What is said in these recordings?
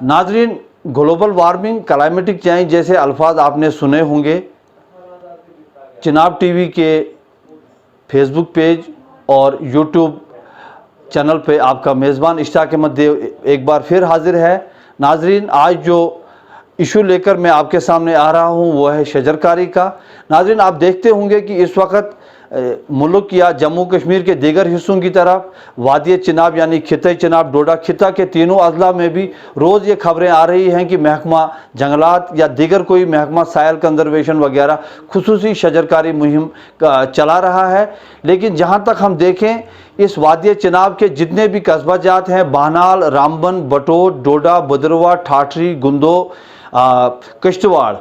नाजरीन, global warming, climatic change जैसे अल्फाज आपने सुने होंगे। चिनाब टीवी के फेसबुक पेज और यूट्यूब चैनल पे आपका मेज़बान इश्तियाक अहमद देव एक बार फिर हाजिर है। नाजरीन, आज जो इशू लेकर मैं आपके सामने आ रहा हूँ वो है शजरकारी का। नाजरीन, आप देखते होंगे कि इस वक्त मुल्क या जम्मू कश्मीर के दीगर हिस्सों की तरफ वादी चिनाब यानी खिते चिनाब डोडा खिता के तीनों अजला में भी रोज़ ये खबरें आ रही हैं कि महकमा जंगलात या दीगर कोई महकमा साइल कंजर्वेशन वगैरह खुसूसी शजरकारी मुहिम चला रहा है। लेकिन जहाँ तक हम देखें, इस वादी चिनाब के जितने भी कस्बा जात हैं, बानाल, रामबन, बटोट, डोडा, बदरवा, ठाठरी, गुंदो, किश्तवाड़,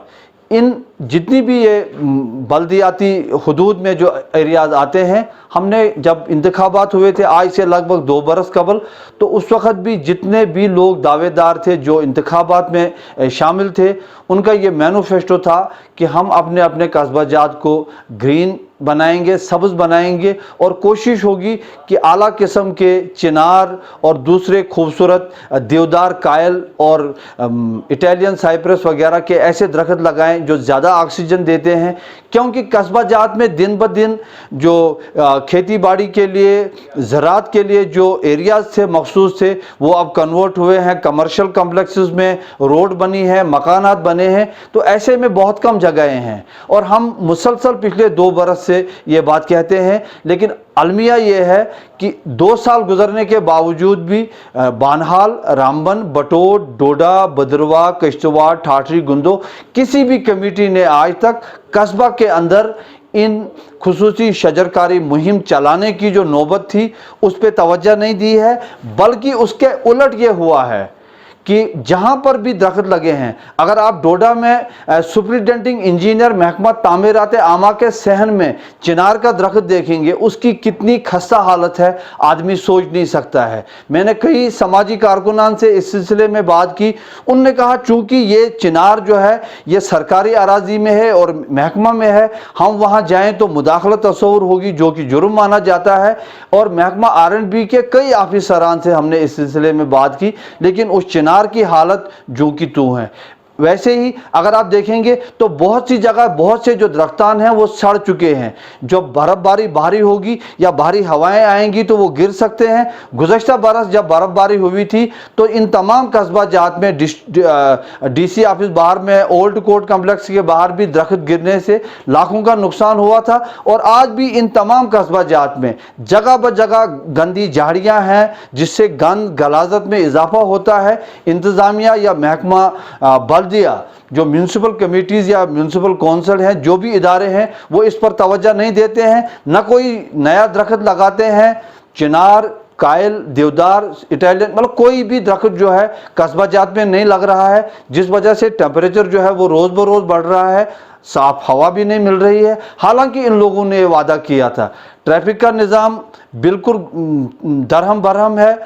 इन जितनी भी ये बल्दियाती हुदूद में जो एरियाज़ आते हैं, हमने जब इंतखाबात हुए थे आज से लगभग 2 बरस कबल, तो उस वक़्त भी जितने भी लोग दावेदार थे जो इंतखाबात में शामिल थे, उनका ये मैनिफेस्टो था कि हम अपने अपने कस्बा जात को ग्रीन बनाएंगे, सब्ज़ बनाएंगे और कोशिश होगी कि आला किस्म के चिनार और दूसरे खूबसूरत देवदार, कायल और इटालियन साइप्रस वगैरह के ऐसे दरख्त लगाएं जो ज़्यादा ऑक्सीजन देते हैं। क्योंकि कस्बा जात में दिन ब दिन जो खेती बाड़ी के लिए, ज़राअत के लिए जो एरियाज़ थे मखसूस थे, वो अब कन्वर्ट हुए हैं कमर्शियल कम्प्लेक्सेस में, रोड बनी है, मकानात बने हैं, तो ऐसे में बहुत कम जगहें हैं। और हम मुसलसल पिछले 2 बरस से ये बात कहते हैं, लेकिन अलमिया ये है कि 2 साल गुजरने के बावजूद भी बानहाल, रामबन, बटोट, डोडा, बदरवा, किश्तवाड़, ठाठरी, गुंदो किसी भी कमेटी ने आज तक कस्बा के अंदर इन खुसूसी शजरकारी मुहिम चलाने की जो नौबत थी उस पर तवज्जो नहीं दी है। बल्कि उसके उलट ये हुआ है कि जहाँ पर भी दरख्त लगे हैं, अगर आप डोडा में सुपरिटेंडिंग इंजीनियर महकमा तामीरात आमा के सहन में चिनार का दरख्त देखेंगे, उसकी कितनी खस्ता हालत है आदमी सोच नहीं सकता है। मैंने कई समाजी कारकुनान से इस सिलसिले में बात की, उनने कहा चूँकि ये चिनार जो है ये सरकारी अराजी में है और महकमा में है, हम वहाँ जाएँ तो मुदाखलत तस्वुर होगी जो कि जुर्म माना जाता है। और महकमा R&B के कई ऑफिसरान से हमने इस सिलसिले में बात की, लेकिन उस चिनार की हालत जो कि तू है। वैसे ही अगर आप देखेंगे तो बहुत सी जगह बहुत से जो दरख्तान हैं वो सड़ चुके हैं। जब बर्फ़बारी भारी होगी या भारी हवाएं आएंगी तो वो गिर सकते हैं। गुज़श्ता बरस जब बर्फ़बारी हुई थी तो इन तमाम कस्बा जात में DC ऑफिस बाहर में, ओल्ड कोर्ट कम्प्लेक्स के बाहर भी दरख्त गिरने से लाखों का नुकसान हुआ था। और आज भी इन तमाम कस्बा जात में जगह ब जगह गंदी झाड़ियाँ हैं जिससे गंद गलाजत में इजाफा होता है। इंतज़ामिया या महकमा जो म्यूनसिपल कमेटीज़ या म्यूनसिपल कौंसिल हैं, जो भी इदारे हैं, वो इस पर तवज्जो नहीं देते हैं, न कोई नया दरख्त लगाते हैं। चिनार, कायल, देवदार, इटालियन, मतलब कोई भी दरख्त जो है कस्बा जात में नहीं लग रहा है, जिस वजह से टेम्परेचर जो है वो रोज़ ब रोज़ बढ़ रहा है, साफ हवा भी नहीं मिल रही है। हालांकि इन लोगों ने वादा किया था। ट्रैफिक का निज़ाम बिल्कुल दरहम बरहम है।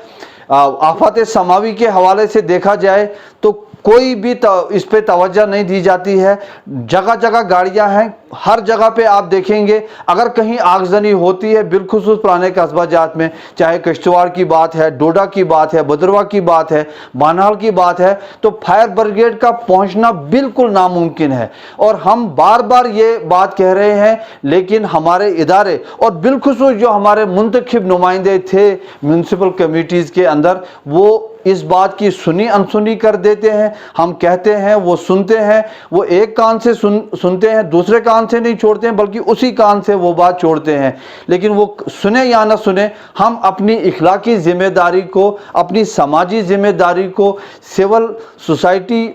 आफत समावी के हवाले से देखा जाए तो कोई भी इस पे तवज्जो नहीं दी जाती है। जगह जगह गाड़ियां हैं, हर जगह पे आप देखेंगे अगर कहीं आगजनी होती है, बिलखुसूस पुराने कस्बा जात में, चाहे किश्तवाड़ की बात है, डोडा की बात है, बदरवा की बात है, बानाल की बात है, तो फायर ब्रिगेड का पहुंचना बिल्कुल नामुमकिन है। और हम बार बार ये बात कह रहे हैं, लेकिन हमारे इदारे और बिलखुसूस जो हमारे मुंतखब नुमाइंदे थे म्यूनसिपल कमेटीज़ के अंदर, वो इस बात की सुनी अनसुनी कर देते हैं। हम कहते हैं वो सुनते हैं, वो एक कान से सुनते हैं, दूसरे कान से नहीं छोड़ते हैं, बल्कि उसी कान से वो बात छोड़ते हैं। लेकिन वो सुने या ना सुने, हम अपनी इखलाकी जिम्मेदारी को, अपनी समाजी जिम्मेदारी को सिविल सोसाइटी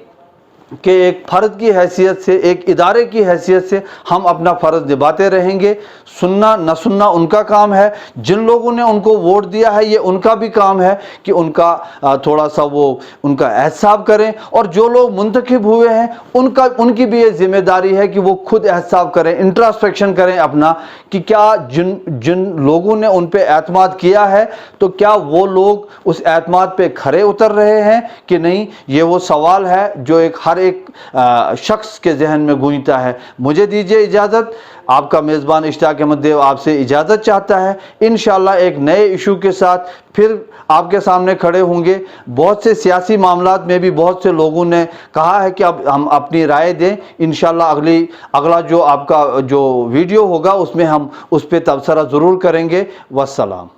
के एक फ़र्द की हैसियत से, एक इदारे की हैसियत से हम अपना फ़र्ज़ निभाते रहेंगे। सुनना न सुनना उनका काम है। जिन लोगों ने उनको वोट दिया है, ये उनका भी काम है कि उनका थोड़ा सा वो उनका एहसाब करें। और जो लोग मुंतखब हुए हैं उनकी भी ये ज़िम्मेदारी है कि वो खुद एहसाब करें, इंट्रोस्पेक्शन करें अपना, कि क्या जिन लोगों ने उन पर एतमाद किया है तो क्या वो लोग उस एतमाद पे खरे उतर रहे हैं कि नहीं। ये वो सवाल है जो एक हर ہر ایک شخص کے ذہن میں گونجتا ہے۔ مجھے دیجیے اجازت، آپ کا میزبان اشتیاق احمد دیو آپ سے اجازت چاہتا ہے۔ انشاءاللہ ایک نئے ایشو کے ساتھ پھر آپ کے سامنے کھڑے ہوں گے۔ بہت سے سیاسی معاملات میں بھی بہت سے لوگوں نے کہا ہے کہ اب ہم اپنی رائے دیں۔ انشاءاللہ اگلا جو آپ کا جو ویڈیو ہوگا اس میں ہم اس پہ تبصرہ ضرور کریں گے۔ والسلام۔